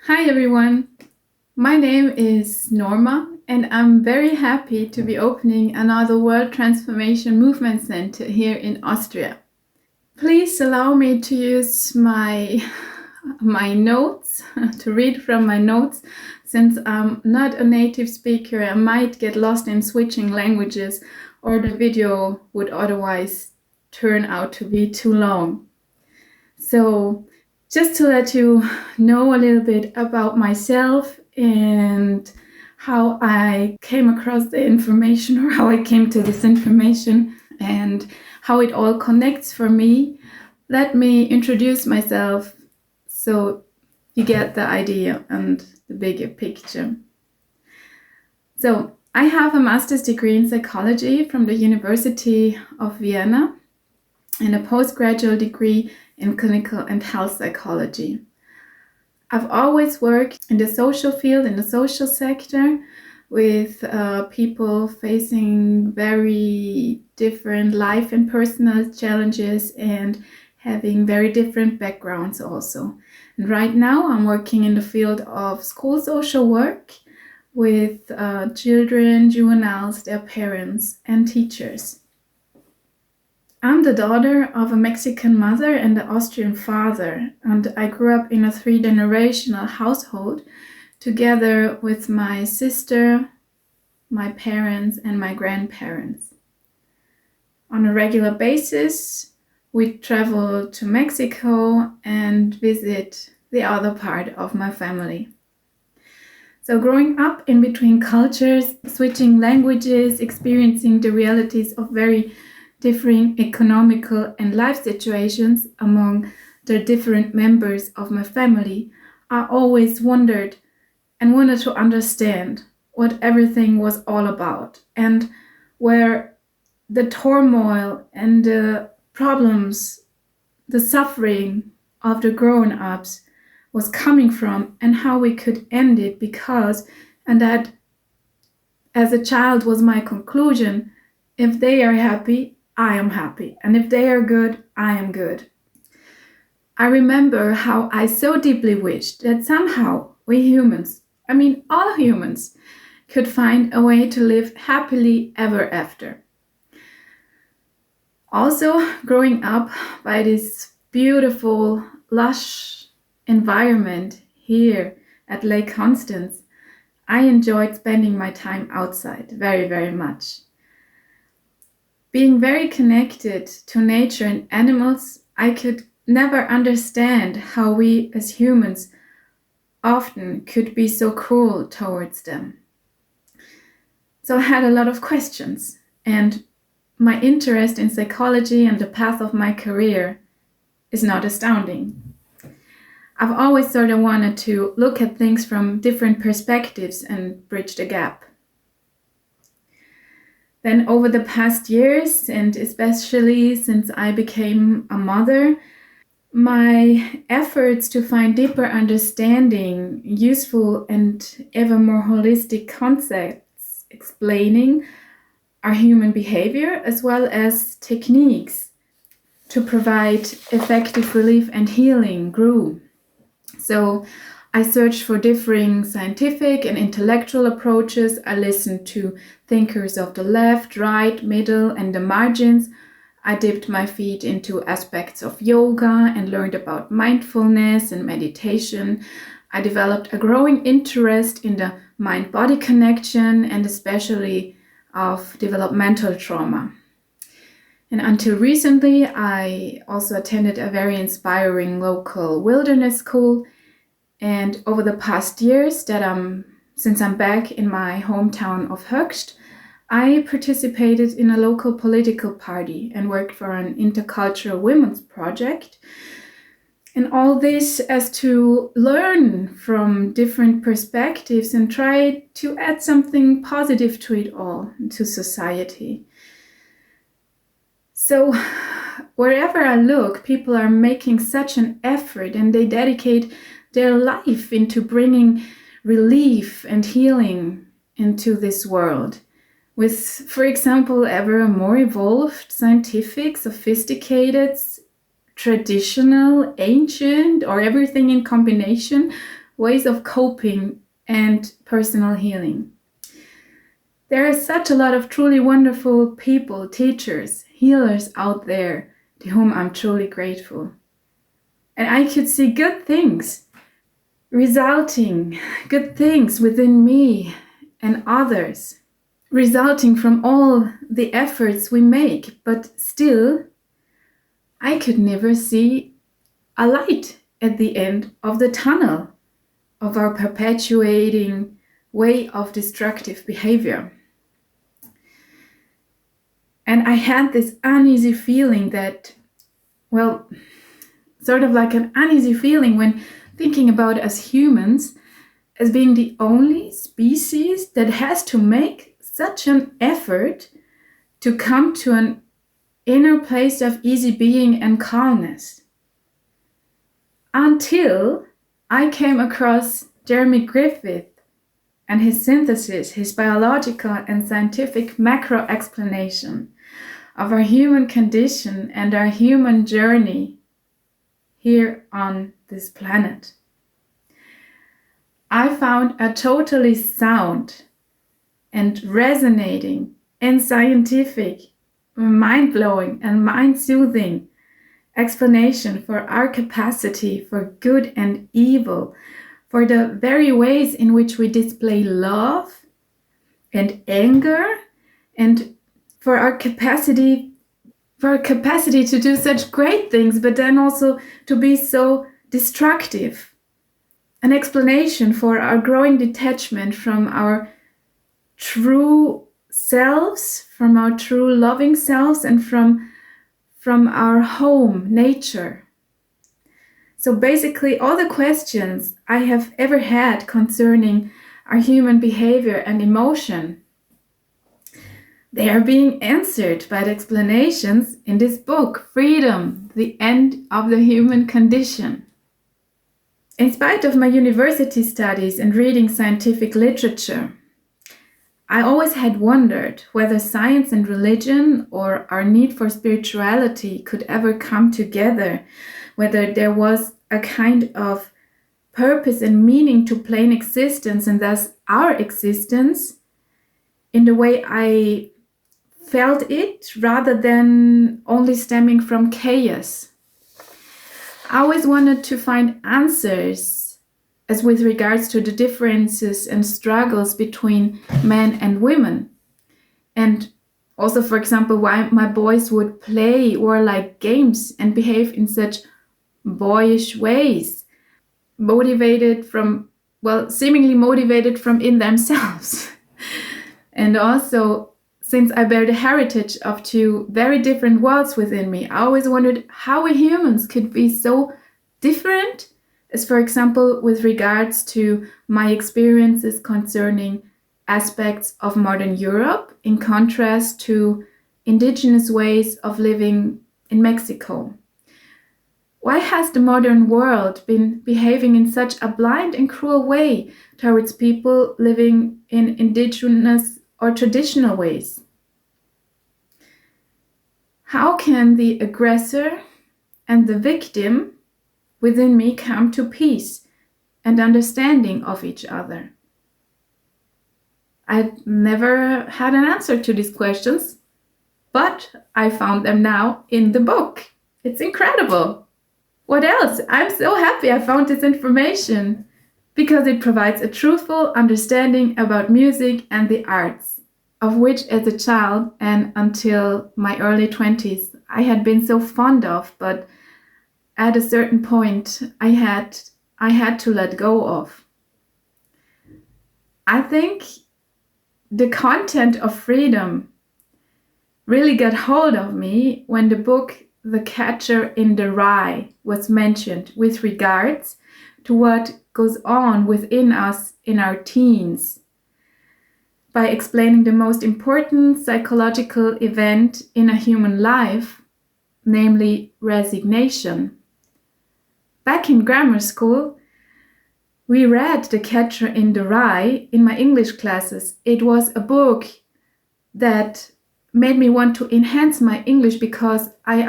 Hi everyone, my name is Norma and I'm very happy to be opening another World Transformation Movement Center here in Austria. Please allow me to use my notes, to read from my notes. Since I'm not a native speaker, I might get lost in switching languages or the video would otherwise turn out to be too long. So just to let you know a little bit about myself and how I came across the information or how I came to this information and how it all connects for me, let me introduce myself so you get the idea and the bigger picture. So I have a master's degree in psychology from the University of Vienna and a postgraduate degree in clinical and health psychology. I've always worked in the social field, in the social sector, with people facing very different life and personal challenges and having very different backgrounds also. And right now I'm working in the field of school social work with children, juveniles, their parents, and teachers. I'm the daughter of a Mexican mother and an Austrian father, and I grew up in a three-generational household together with my sister, my parents, and my grandparents. On a regular basis, we travel to Mexico and visit the other part of my family. So growing up in between cultures, switching languages, experiencing the realities of very differing economical and life situations among the different members of my family, I always wondered and wanted to understand what everything was all about and where the turmoil and the problems, the suffering of the grown-ups was coming from and how we could end it because, and that as a child was my conclusion, if they are happy, I am happy. And if they are good, I am good. I remember how I so deeply wished that somehow we humans, all humans, could find a way to live happily ever after. Also, growing up by this beautiful, lush environment here at Lake Constance, I enjoyed spending my time outside very, very much. Being very connected to nature and animals, I could never understand how we as humans often could be so cruel towards them. So I had a lot of questions, and my interest in psychology and the path of my career is not astounding. I've always sort of wanted to look at things from different perspectives and bridge the gap. Then over the past years, and especially since I became a mother, my efforts to find deeper understanding, useful and ever more holistic concepts explaining our human behavior as well as techniques to provide effective relief and healing grew. So I searched for differing scientific and intellectual approaches. I listened to thinkers of the left, right, middle, and the margins. I dipped my feet into aspects of yoga and learned about mindfulness and meditation. I developed a growing interest in the mind-body connection and especially of developmental trauma. And until recently, I also attended a very inspiring local wilderness school. And over the past years since I'm back in my hometown of Höchst, I participated in a local political party and worked for an intercultural women's project. And all this as to learn from different perspectives and try to add something positive to it all, to society. So wherever I look, people are making such an effort and they dedicate their life into bringing relief and healing into this world with, for example, ever more evolved, scientific, sophisticated, traditional, ancient, or everything in combination ways of coping, and personal healing. There are such a lot of truly wonderful people, teachers, healers out there to whom I'm truly grateful. And I could see good things resulting, good things within me and others, resulting from all the efforts we make, but still, I could never see a light at the end of the tunnel of our perpetuating way of destructive behavior. And I had this uneasy feeling that, well, sort of like an uneasy feeling when thinking about us humans as being the only species that has to make such an effort to come to an inner place of easy being and calmness. Until I came across Jeremy Griffith and his synthesis, his biological and scientific macro explanation of our human condition and our human journey here on this planet. I found a totally sound and resonating and scientific, mind-blowing and mind-soothing explanation for our capacity for good and evil, for the very ways in which we display love and anger, and for our capacity to do such great things, but then also to be so destructive. An explanation for our growing detachment from our true selves, from our true loving selves, and from our home, nature. So basically, all the questions I have ever had concerning our human behavior and emotion, they are being answered by the explanations in this book, Freedom, the End of the Human Condition. In spite of my university studies and reading scientific literature, I always had wondered whether science and religion or our need for spirituality could ever come together, whether there was a kind of purpose and meaning to plain existence and thus our existence in the way I felt it rather than only stemming from chaos. I always wanted to find answers as with regards to the differences and struggles between men and women. And also, for example, why my boys would play warlike games and behave in such boyish ways, seemingly motivated from in themselves. And also, since I bear the heritage of two very different worlds within me, I always wondered how we humans could be so different, as for example, with regards to my experiences concerning aspects of modern Europe in contrast to indigenous ways of living in Mexico. Why has the modern world been behaving in such a blind and cruel way towards people living in indigenous or traditional ways? How can the aggressor and the victim within me come to peace and understanding of each other? I'd never had an answer to these questions, but I found them now in the book. It's incredible. What else? I'm so happy I found this information because it provides a truthful understanding about music and the arts, of which as a child and until my early 20s I had been so fond of, but at a certain point I had to let go of. I think the content of Freedom really got hold of me when the book The Catcher in the Rye was mentioned with regards to what goes on within us in our teens, by explaining the most important psychological event in a human life, namely resignation. Back in grammar school, we read The Catcher in the Rye in my English classes. It was a book that made me want to enhance my English because I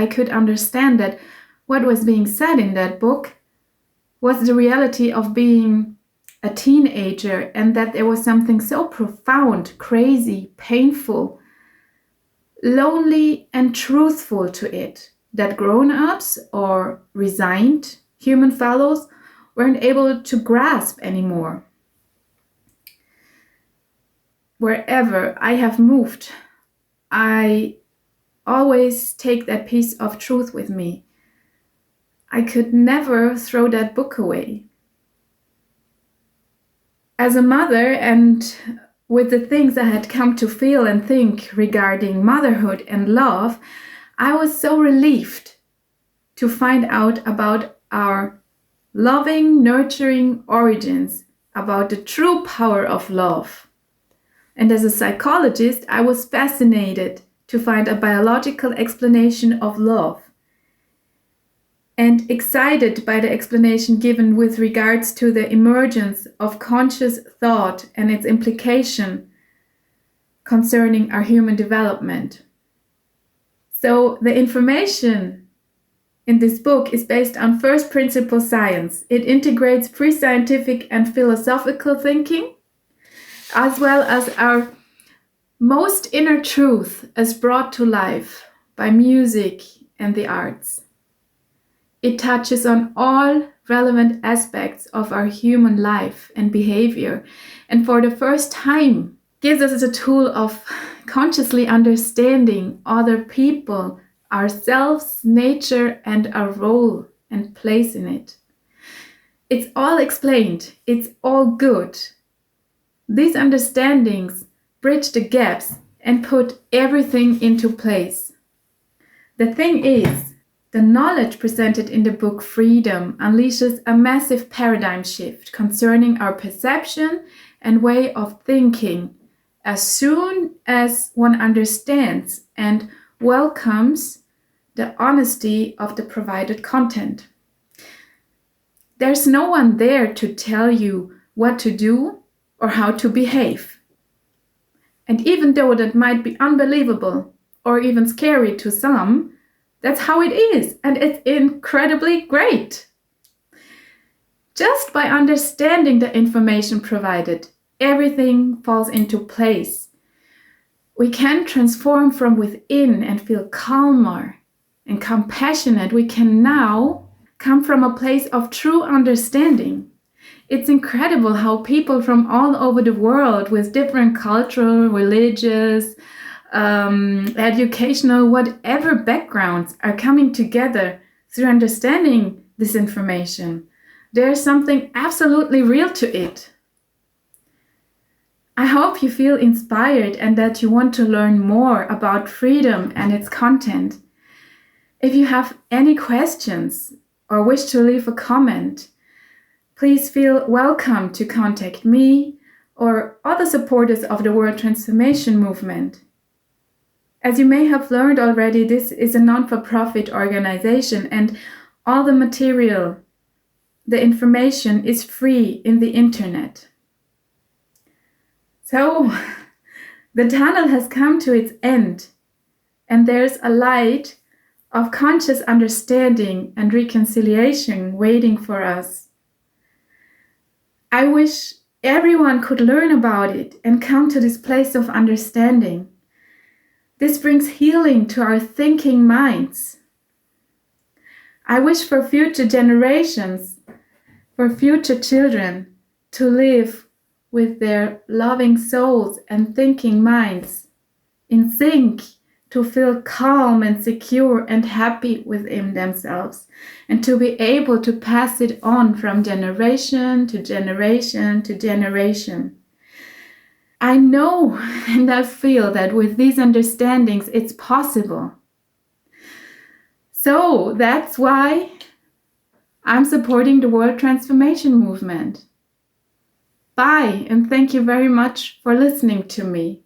could understand that what was being said in that book was the reality of being a teenager, and that there was something so profound, crazy, painful, lonely, and truthful to it that grown-ups or resigned human fellows weren't able to grasp anymore. Wherever I have moved, I always take that piece of truth with me. I could never throw that book away. As a mother, and with the things I had come to feel and think regarding motherhood and love, I was so relieved to find out about our loving, nurturing origins, about the true power of love. And as a psychologist, I was fascinated to find a biological explanation of love, and excited by the explanation given with regards to the emergence of conscious thought and its implication concerning our human development. So the information in this book is based on first principle science. It integrates pre-scientific and philosophical thinking, as well as our most inner truth as brought to life by music and the arts. It touches on all relevant aspects of our human life and behavior, and for the first time gives us a tool of consciously understanding other people, ourselves, nature, and our role and place in it. It's all explained. It's all good. These understandings bridge the gaps and put everything into place. The thing is, the knowledge presented in the book Freedom unleashes a massive paradigm shift concerning our perception and way of thinking as soon as one understands and welcomes the honesty of the provided content. There's no one there to tell you what to do or how to behave. And even though that might be unbelievable or even scary to some, that's how it is, and it's incredibly great. Just by understanding the information provided, everything falls into place. We can transform from within and feel calmer and compassionate. We can now come from a place of true understanding. It's incredible how people from all over the world with different cultural, religious, educational, whatever backgrounds are coming together through understanding this information. There's something absolutely real to it. I hope you feel inspired and that you want to learn more about freedom and its content. If you have any questions or wish to leave a comment, please feel welcome to contact me or other supporters of the World Transformation Movement. As you may have learned already, this is a non-for-profit organization, and all the material, the information is free in the internet. So, the tunnel has come to its end, and there's a light of conscious understanding and reconciliation waiting for us. I wish everyone could learn about it and come to this place of understanding. This brings healing to our thinking minds. I wish for future generations, for future children, to live with their loving souls and thinking minds in sync, to feel calm and secure and happy within themselves, and to be able to pass it on from generation to generation to generation. I know and I feel that with these understandings, it's possible. So that's why I'm supporting the World Transformation Movement. Bye, and thank you very much for listening to me.